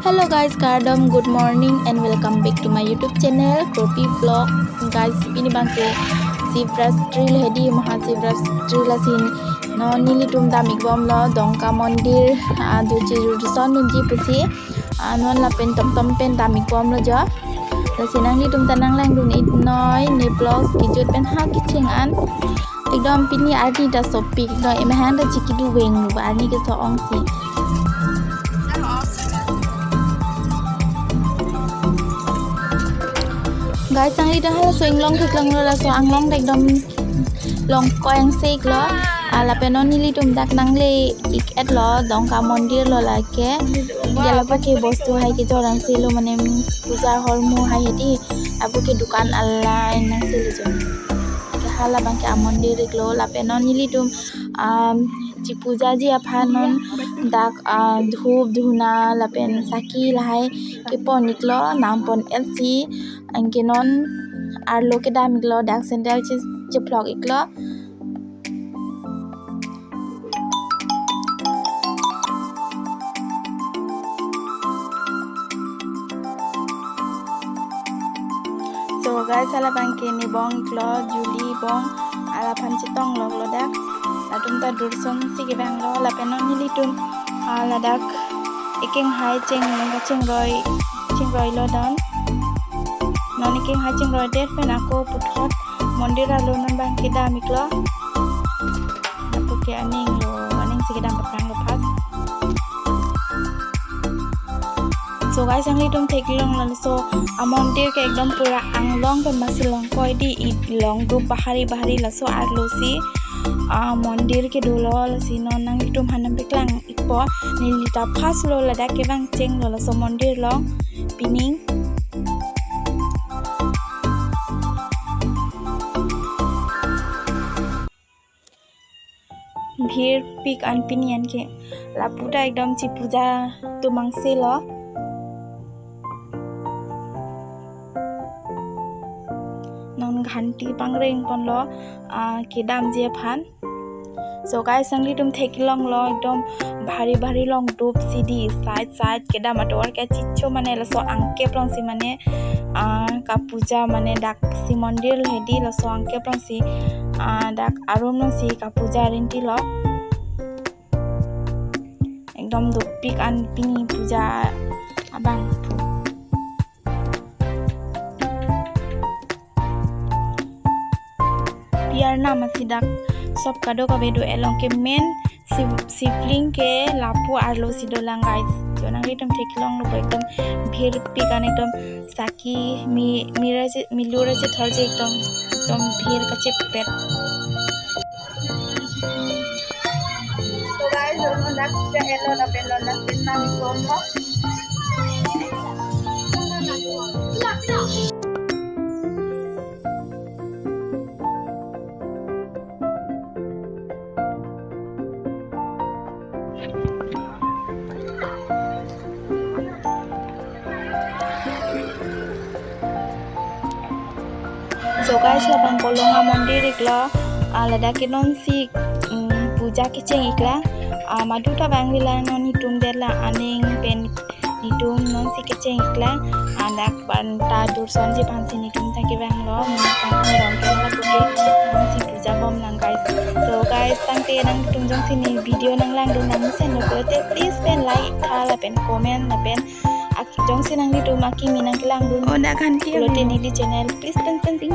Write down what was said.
Hello guys, Kardam, good morning and welcome back to my YouTube channel Karbi vlog. Guys, ini bangke shivaratri lehdi Maha shivaratri lasin no nili tum damik bom lo Dongkamukam mandir du son nunji pusi non la pen tom pen damik bom lo jo lasin ang tum tanang lang dun it noi ni vlog kijut pen ha kiching an ekdom pini arti da sopik do emahan da chikidu weng ba ni ke so ong si guys sang di dah so anglong thik lang lo la so anglong dek dom long ko yang sek lo ala penon nili tum dak nang le ik et lo Donkamukam mandir lo la ke jala pa ke bostu hai ke jorang se lo mane puja hormu hai hedi abu ke dukan online nang se lo jo ke hala bang ke mandir lo la penon nili tum ji puja ji aphanon dak dhup dhuna la pen saki lahai ke pon niklo nam pon lc angke non ar lo ke dam iklo dak sendal je vlog iklo so guys ala bangke ni bong iklo juli bong ala phan chitong lo dak atum ta durson si ke bang lo la penon nili tum ala dak ikeng hai cheng roi lo don noni king haching roi det pen ako puthot mandir alo non bang ke damik lo aku ke aning si kedam paprang lo pas so guys ang litum thek long lan so mandir ke ekdom pura anglong pen masilong koi di long du bahari la so ar lo si mandir ke dolo la si non nang litum hanam beklang ipo nilita pas lo la dak ke bang cheng lo la so mandir lo pining भीड़ pick अनपिनियन के लापुटा एकदम ची पूजा तो मांगसे लो none घंटी पंगरेंग पन लो के दाम जे फान सो गाइस संगली तुम थेकिलोंग लो एकदम भारी लोंग डोप सीडी साइड के दाम अटोर के चिच्चो माने लसो अंके प्लंग सी माने का पूजा माने डाक सी मंदिर Heidi लसो अंके plunge C dak arum nang si ka puja rinti lo ekdom dupik an pini puja abang biar na masih dak sop kado ka bedo elong ke men sibling ke lapu arlo sidolang guys jonang ritum thekilong lo ekdom bhir pik an ekdom saki milura je thorje ekdom bhir ka chepet so guys dono dak ja elo na penna mi kono so guys labang kolonga mandir ikla alada ke non si puja ke cheng ikla maduta bangila non hitum dela aning pen hitum non si ke cheng ikla anak banta durson je pansi hitum take bang lo kan ron ke la puke non si puja bom nang guys so guys tangte nang hitum jong sini video nang lang do nang sen no te please pen like khala pen comment na pen jong sinang hitum aki minang kilang dun oda kan ti lo te ni di channel please pen ting